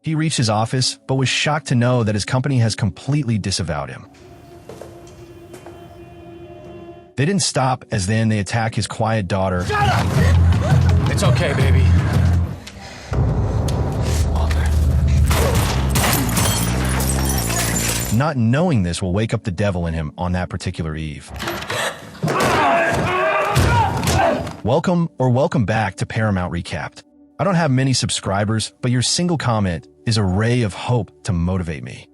He reached his office, but was shocked to know that his company has completely disavowed him. They didn't stop, as then they attack his quiet daughter. Shut up! It's okay, baby. Not knowing this will wake up the devil in him on that particular eve. Welcome back to Paramount Recapped. I don't have many subscribers, but your single comment is a ray of hope to motivate me.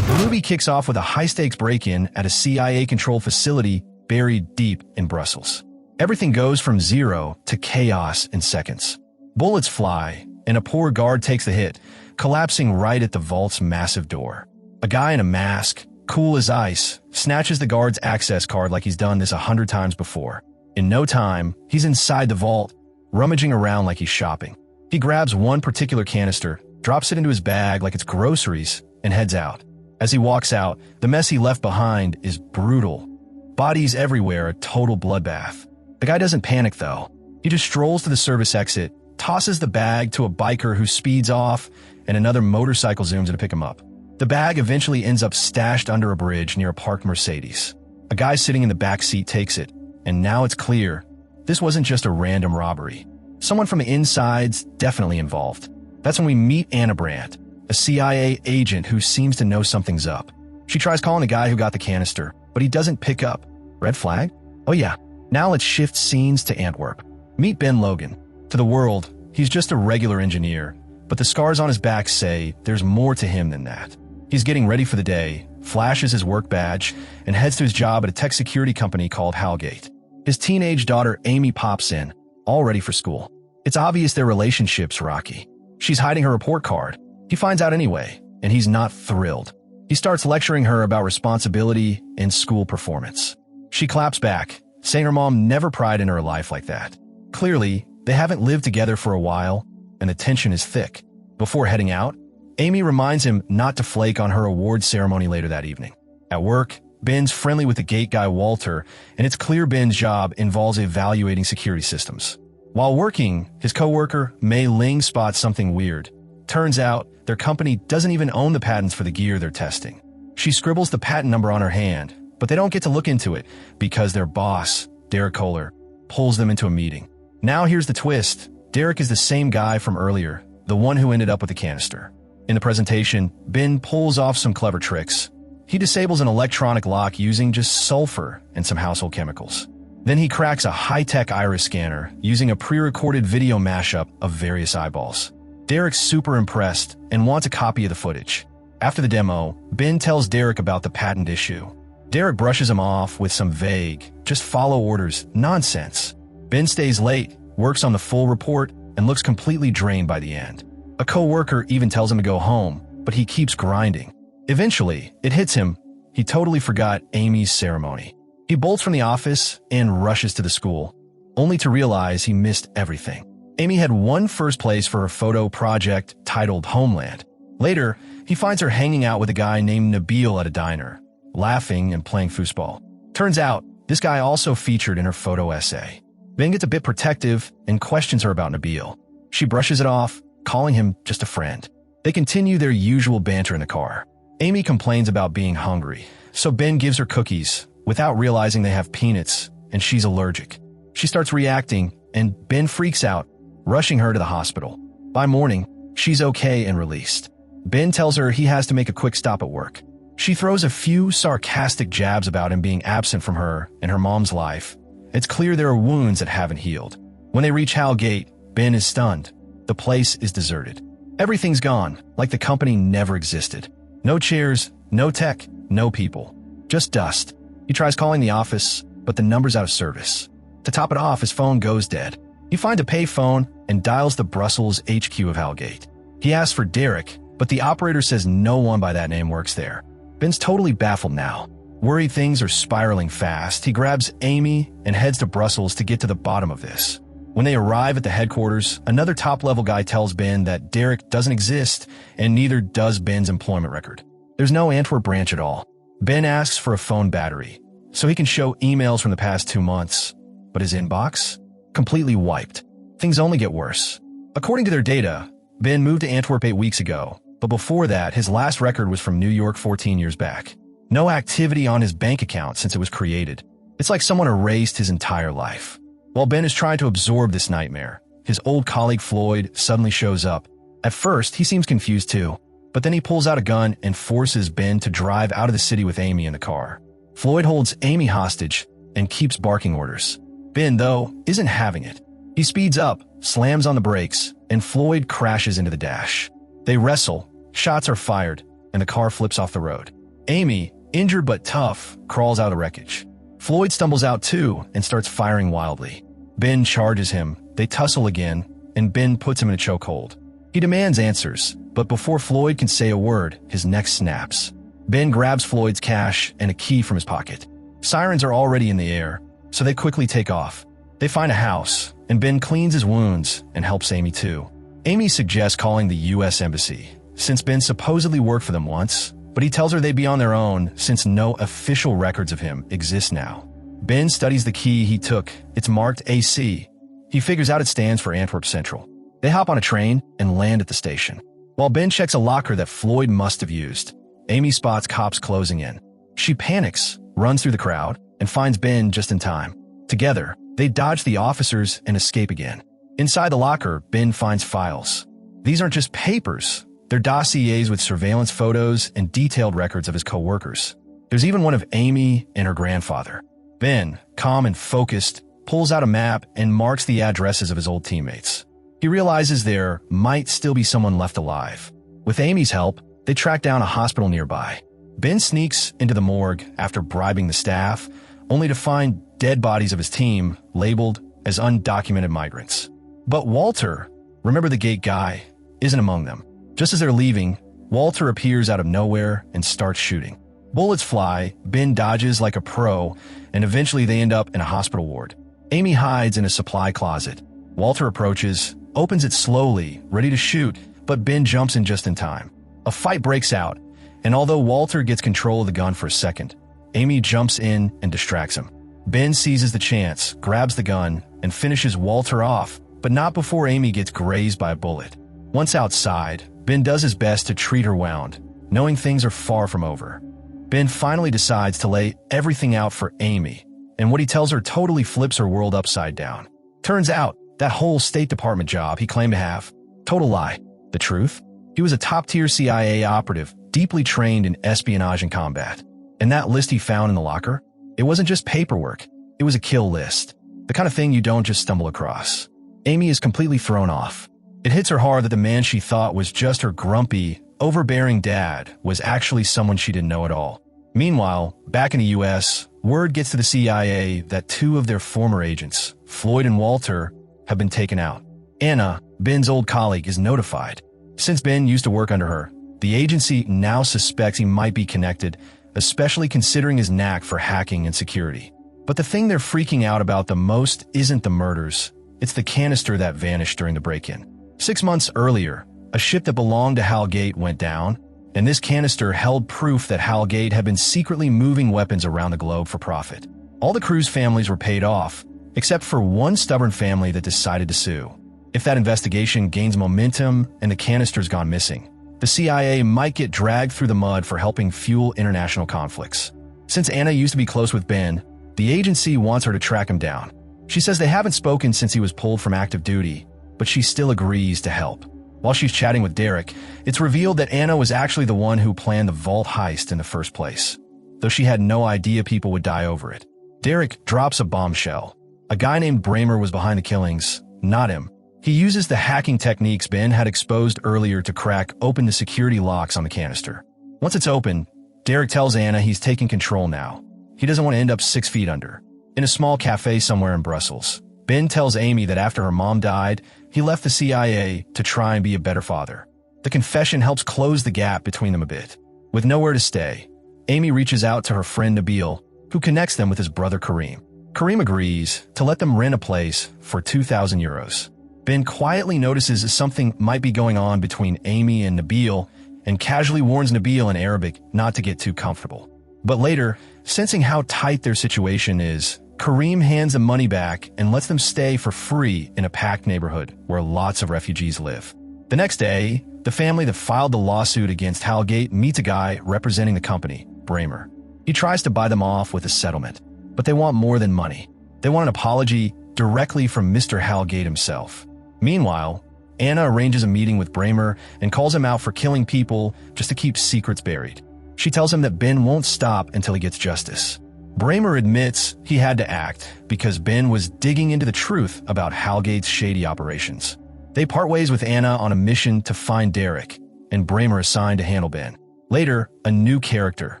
The movie kicks off with a high-stakes break-in at a CIA-controlled facility buried deep in Brussels. Everything goes from zero to chaos in seconds. Bullets fly, and a poor guard takes the hit, collapsing right at the vault's massive door. A guy in a mask, cool as ice, snatches the guard's access card like he's done this 100 times before. In no time, he's inside the vault, rummaging around like he's shopping. He grabs one particular canister, drops it into his bag like it's groceries, and heads out. As he walks out, the mess he left behind is brutal. Bodies everywhere, a total bloodbath. The guy doesn't panic though. He just strolls to the service exit, tosses the bag to a biker who speeds off, and another motorcycle zooms in to pick him up. The bag eventually ends up stashed under a bridge near a parked Mercedes. A guy sitting in the back seat takes it, and now it's clear this wasn't just a random robbery. Someone from the inside's definitely involved. That's when we meet Anna Brandt, a CIA agent who seems to know something's up. She tries calling the guy who got the canister, but he doesn't pick up. Red flag? Oh yeah. Now let's shift scenes to Antwerp. Meet Ben Logan. To the world, he's just a regular engineer, but the scars on his back say there's more to him than that. He's getting ready for the day, flashes his work badge, and heads to his job at a tech security company called Howgate. His teenage daughter Amy pops in, all ready for school. It's obvious their relationship's rocky. She's hiding her report card. He finds out anyway, and he's not thrilled. He starts lecturing her about responsibility and school performance. She claps back, saying her mom never pried in her life like that. Clearly, they haven't lived together for a while, and the tension is thick. Before heading out, Amy reminds him not to flake on her awards ceremony later that evening. At work, Ben's friendly with the gate guy Walter, and it's clear Ben's job involves evaluating security systems. While working, his coworker Mei Ling spots something weird. Turns out, their company doesn't even own the patents for the gear they're testing. She scribbles the patent number on her hand, but they don't get to look into it because their boss, Derek Kohler, pulls them into a meeting. Now here's the twist. Derek is the same guy from earlier, the one who ended up with the canister. In the presentation, Ben pulls off some clever tricks. He disables an electronic lock using just sulfur and some household chemicals. Then he cracks a high-tech iris scanner using a pre-recorded video mashup of various eyeballs. Derek's super impressed and wants a copy of the footage. After the demo, Ben tells Derek about the patent issue. Derek brushes him off with some vague, just follow orders nonsense. Ben stays late, works on the full report, and looks completely drained by the end. A co-worker even tells him to go home, but he keeps grinding. Eventually, it hits him. He totally forgot Amy's ceremony. He bolts from the office and rushes to the school, only to realize he missed everything. Amy had won first place for her photo project titled Homeland. Later, he finds her hanging out with a guy named Nabil at a diner, laughing and playing foosball. Turns out, this guy also featured in her photo essay. Ben gets a bit protective and questions her about Nabil. She brushes it off, calling him just a friend. They continue their usual banter in the car. Amy complains about being hungry, so Ben gives her cookies, without realizing they have peanuts, and she's allergic. She starts reacting, and Ben freaks out, rushing her to the hospital. By morning, she's okay and released. Ben tells her he has to make a quick stop at work. She throws a few sarcastic jabs about him being absent from her and her mom's life. It's clear there are wounds that haven't healed. When they reach Hal Gate, Ben is stunned. The place is deserted. Everything's gone, like the company never existed. No chairs, no tech, no people. Just dust. He tries calling the office, but the number's out of service. To top it off, his phone goes dead. He finds a payphone and dials the Brussels HQ of Howgate. He asks for Derek, but the operator says no one by that name works there. Ben's totally baffled now. Worried things are spiraling fast, he grabs Amy and heads to Brussels to get to the bottom of this. When they arrive at the headquarters, another top-level guy tells Ben that Derek doesn't exist, and neither does Ben's employment record. There's no Antwerp branch at all. Ben asks for a phone battery, so he can show emails from the past 2 months. But his inbox? Completely wiped. Things only get worse. According to their data, Ben moved to Antwerp 8 weeks ago, but before that, his last record was from New York 14 years back. No activity on his bank account since it was created. It's like someone erased his entire life. While Ben is trying to absorb this nightmare, his old colleague Floyd suddenly shows up. At first, he seems confused too, but then he pulls out a gun and forces Ben to drive out of the city with Amy in the car. Floyd holds Amy hostage and keeps barking orders. Ben, though, isn't having it. He speeds up, slams on the brakes, and Floyd crashes into the dash. They wrestle, shots are fired, and the car flips off the road. Amy, injured but tough, crawls out of the wreckage. Floyd stumbles out too and starts firing wildly. Ben charges him, they tussle again, and Ben puts him in a chokehold. He demands answers, but before Floyd can say a word, his neck snaps. Ben grabs Floyd's cash and a key from his pocket. Sirens are already in the air, so they quickly take off. They find a house, and Ben cleans his wounds and helps Amy too. Amy suggests calling the U.S. Embassy, since Ben supposedly worked for them once, but he tells her they'd be on their own since no official records of him exist now. Ben studies the key he took. It's marked AC. He figures out it stands for Antwerp Central. They hop on a train and land at the station. While Ben checks a locker that Floyd must have used, Amy spots cops closing in. She panics, runs through the crowd, and finds Ben just in time. Together, they dodge the officers and escape again. Inside the locker, Ben finds files. These aren't just papers. They're dossiers with surveillance photos and detailed records of his co-workers. There's even one of Amy and her grandfather. Ben, calm and focused, pulls out a map and marks the addresses of his old teammates. He realizes there might still be someone left alive. With Amy's help, they track down a hospital nearby. Ben sneaks into the morgue after bribing the staff, only to find dead bodies of his team labeled as undocumented migrants. But Walter, remember the gate guy, isn't among them. Just as they're leaving, Walter appears out of nowhere and starts shooting. Bullets fly, Ben dodges like a pro, and eventually they end up in a hospital ward. Amy hides in a supply closet. Walter approaches, opens it slowly, ready to shoot, but Ben jumps in just in time. A fight breaks out, and although Walter gets control of the gun for a second, Amy jumps in and distracts him. Ben seizes the chance, grabs the gun, and finishes Walter off, but not before Amy gets grazed by a bullet. Once outside, Ben does his best to treat her wound, knowing things are far from over. Ben finally decides to lay everything out for Amy, and what he tells her totally flips her world upside down. Turns out, that whole State Department job he claimed to have, total lie. The truth? He was a top-tier CIA operative, deeply trained in espionage and combat. And that list he found in the locker? It wasn't just paperwork, it was a kill list. The kind of thing you don't just stumble across. Amy is completely thrown off. It hits her hard that the man she thought was just her grumpy, overbearing dad was actually someone she didn't know at all. Meanwhile, back in the US, word gets to the CIA that two of their former agents, Floyd and Walter, have been taken out. Anna, Ben's old colleague, is notified. Since Ben used to work under her, the agency now suspects he might be connected, especially considering his knack for hacking and security. But the thing they're freaking out about the most isn't the murders, it's the canister that vanished during the break-in. 6 months earlier, a ship that belonged to Halgate went down, and this canister held proof that Halgate had been secretly moving weapons around the globe for profit. All the crew's families were paid off, except for one stubborn family that decided to sue. If that investigation gains momentum and the canister's gone missing, the CIA might get dragged through the mud for helping fuel international conflicts. Since Anna used to be close with Ben, the agency wants her to track him down. She says they haven't spoken since he was pulled from active duty, but she still agrees to help. While she's chatting with Derek, it's revealed that Anna was actually the one who planned the vault heist in the first place, though she had no idea people would die over it. Derek drops a bombshell. A guy named Bramer was behind the killings, not him. He uses the hacking techniques Ben had exposed earlier to crack open the security locks on the canister. Once it's open, Derek tells Anna he's taking control now. He doesn't want to end up 6 feet under. In a small cafe somewhere in Brussels, Ben tells Amy that after her mom died, he left the CIA to try and be a better father. The confession helps close the gap between them a bit. With nowhere to stay, Amy reaches out to her friend Nabil, who connects them with his brother Kareem. Kareem agrees to let them rent a place for 2,000 euros. Ben quietly notices something might be going on between Amy and Nabil and casually warns Nabil in Arabic not to get too comfortable. But later, sensing how tight their situation is, Kareem hands them money back and lets them stay for free in a packed neighborhood where lots of refugees live. The next day, the family that filed the lawsuit against Halgate meets a guy representing the company, Bramer. He tries to buy them off with a settlement, but they want more than money. They want an apology directly from Mr. Halgate himself. Meanwhile, Anna arranges a meeting with Bramer and calls him out for killing people just to keep secrets buried. She tells him that Ben won't stop until he gets justice. Bramer admits he had to act because Ben was digging into the truth about Halgate's shady operations. They part ways with Anna on a mission to find Derek, and Bramer assigned to handle Ben. Later, a new character,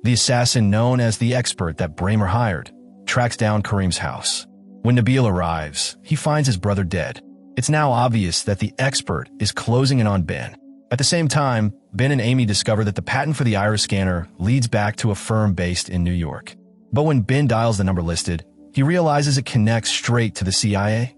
the assassin known as the expert that Bramer hired, tracks down Kareem's house. When Nabil arrives, he finds his brother dead. It's now obvious that the expert is closing in on Ben. At the same time, Ben and Amy discover that the patent for the iris scanner leads back to a firm based in New York. But when Ben dials the number listed, he realizes it connects straight to the CIA.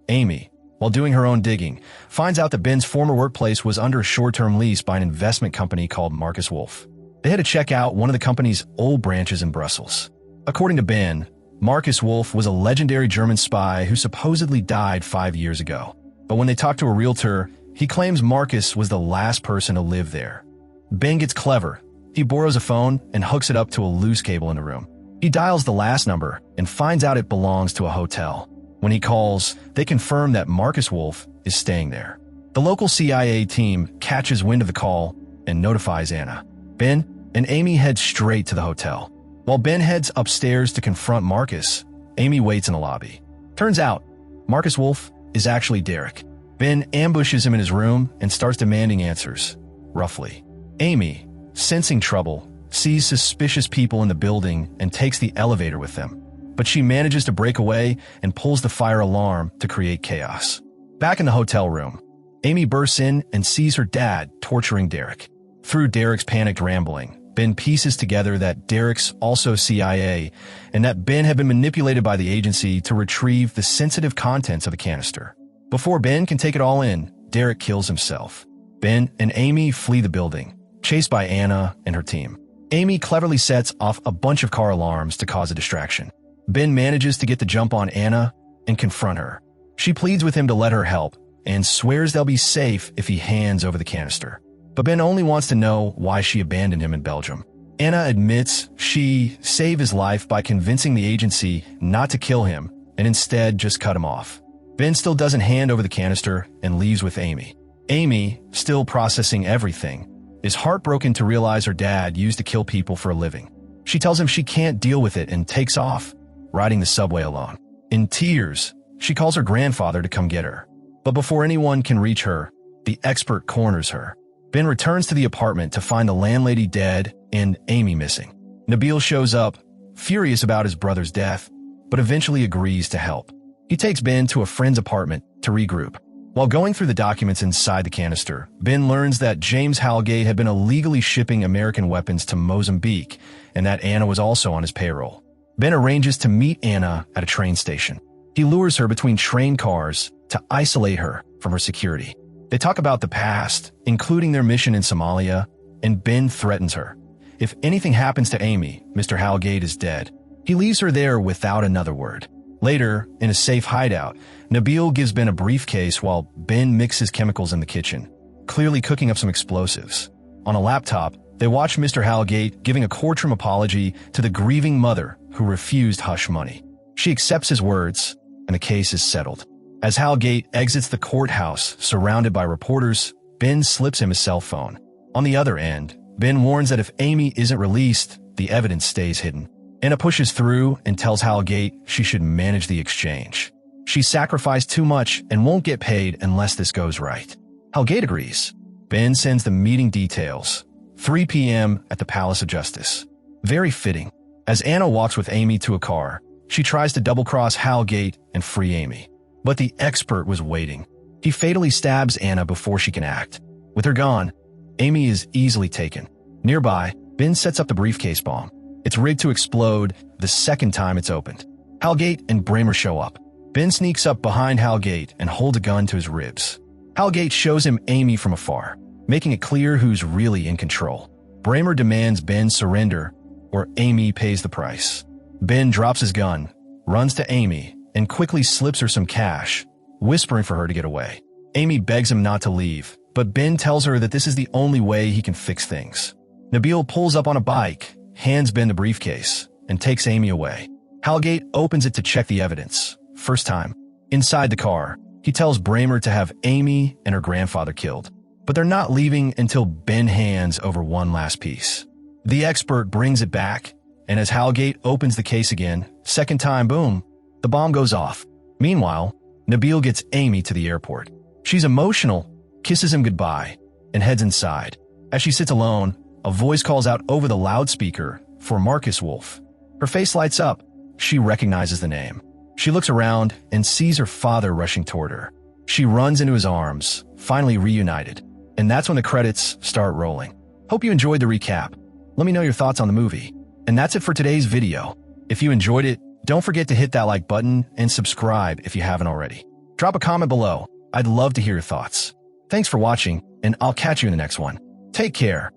Amy, while doing her own digging, finds out that Ben's former workplace was under a short-term lease by an investment company called Marcus Wolf. They had to check out one of the company's old branches in Brussels. According to Ben, Marcus Wolf was a legendary German spy who supposedly died 5 years ago. But when they talk to a realtor, he claims Marcus was the last person to live there. Ben gets clever. He borrows a phone and hooks it up to a loose cable in the room. He dials the last number and finds out it belongs to a hotel. When he calls, they confirm that Marcus Wolf is staying there. The local CIA team catches wind of the call and notifies Anna. Ben and Amy head straight to the hotel. While Ben heads upstairs to confront Marcus, Amy waits in the lobby. Turns out, Marcus Wolf is actually Derek. Ben ambushes him in his room and starts demanding answers, roughly. Amy, sensing trouble, sees suspicious people in the building and takes the elevator with them. But she manages to break away and pulls the fire alarm to create chaos. Back in the hotel room, Amy bursts in and sees her dad torturing Derek. Through Derek's panicked rambling, Ben pieces together that Derek's also CIA and that Ben had been manipulated by the agency to retrieve the sensitive contents of the canister. Before Ben can take it all in, Derek kills himself. Ben and Amy flee the building, chased by Anna and her team. Amy cleverly sets off a bunch of car alarms to cause a distraction. Ben manages to get the jump on Anna and confront her. She pleads with him to let her help and swears they'll be safe if he hands over the canister. But Ben only wants to know why she abandoned him in Belgium. Anna admits she saved his life by convincing the agency not to kill him and instead just cut him off. Ben still doesn't hand over the canister and leaves with Amy. Amy, still processing everything, is heartbroken to realize her dad used to kill people for a living. She tells him she can't deal with it and takes off, riding the subway alone. In tears, she calls her grandfather to come get her. But before anyone can reach her, the expert corners her. Ben returns to the apartment to find the landlady dead and Amy missing. Nabil shows up, furious about his brother's death, but eventually agrees to help. He takes Ben to a friend's apartment to regroup. While going through the documents inside the canister, Ben learns that James Halgate had been illegally shipping American weapons to Mozambique and that Anna was also on his payroll. Ben arranges to meet Anna at a train station. He lures her between train cars to isolate her from her security. They talk about the past, including their mission in Somalia, and Ben threatens her. If anything happens to Amy, Mr. Halgate is dead. He leaves her there without another word. Later, in a safe hideout, Nabil gives Ben a briefcase while Ben mixes chemicals in the kitchen, clearly cooking up some explosives. On a laptop, they watch Mr. Halgate giving a courtroom apology to the grieving mother who refused hush money. She accepts his words, and the case is settled. As Halgate exits the courthouse, surrounded by reporters, Ben slips him his cell phone. On the other end, Ben warns that if Amy isn't released, the evidence stays hidden. Anna pushes through and tells Halgate she should manage the exchange. She sacrificed too much and won't get paid unless this goes right. Halgate agrees. Ben sends the meeting details. 3 p.m. at the Palace of Justice. Very fitting. As Anna walks with Amy to a car, she tries to double-cross Halgate and free Amy. But the expert was waiting. He fatally stabs Anna before she can act. With her gone, Amy is easily taken. Nearby, Ben sets up the briefcase bomb. It's rigged to explode the second time it's opened. Halgate and Bramer show up. Ben sneaks up behind Halgate and holds a gun to his ribs. Halgate shows him Amy from afar, making it clear who's really in control. Bramer demands Ben surrender, or Amy pays the price. Ben drops his gun, runs to Amy and quickly slips her some cash, whispering for her to get away. Amy begs him not to leave, but Ben tells her that this is the only way he can fix things. Nabil pulls up on a bike, hands Ben the briefcase, and takes Amy away. Halgate opens it to check the evidence. First time. Inside the car, he tells Bramer to have Amy and her grandfather killed. But they're not leaving until Ben hands over one last piece. The expert brings it back, and as Halgate opens the case again, second time, boom, the bomb goes off. Meanwhile, Nabil gets Amy to the airport. She's emotional, kisses him goodbye, and heads inside. As she sits alone, a voice calls out over the loudspeaker for Marcus Wolf. Her face lights up. She recognizes the name. She looks around and sees her father rushing toward her. She runs into his arms, finally reunited. And that's when the credits start rolling. Hope you enjoyed the recap. Let me know your thoughts on the movie. And that's it for today's video. If you enjoyed it, don't forget to hit that like button and subscribe if you haven't already. Drop a comment below. I'd love to hear your thoughts. Thanks for watching, and I'll catch you in the next one. Take care.